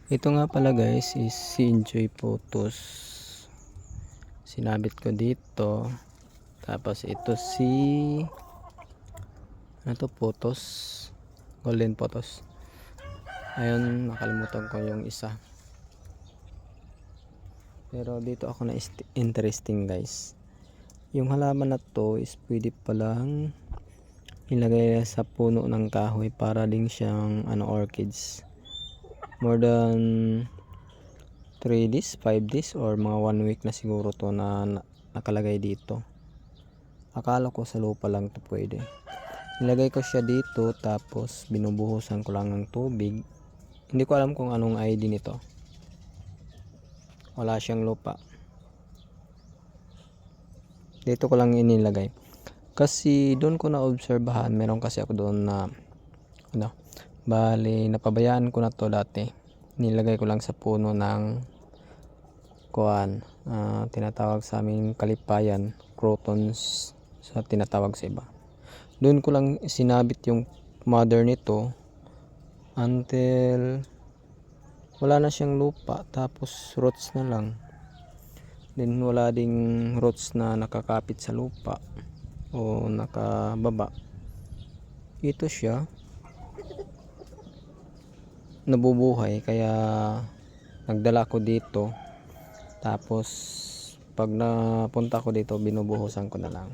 Ito nga pala guys is si Enjoy Photos. Sinabit ko dito. Tapos ito si ano to, Photos. Golden Photos. Ayun, nakalimutan ko yung isa. Pero dito ako na interesting guys. Yung halaman na to is pwede palang ilagay sa puno ng kahoy para din siyang orchids. More than 3 days, 5 days or mga 1 week na siguro to na nakalagay dito. Akala ko sa lupa lang to pwede. Nilagay ko siya dito tapos binubuhusan ko lang ng tubig. Hindi ko alam kung anong ID nito. Wala siyang lupa. Dito ko lang inilagay. Kasi doon ko na obserbahan, meron kasi ako doon na bali napabayaan ko na to dati. Nilagay ko lang sa puno ng tinatawag sa amin kalipayan, crotons sa tinatawag sa iba. Doon ko lang sinabit yung mother nito until wala na siyang lupa, tapos roots na lang. Then wala ding roots na nakakapit sa lupa o nakababa. Ito siya nabubuhay, kaya nagdala ko dito. Tapos pag napunta ko dito, binubuhusan ko na lang.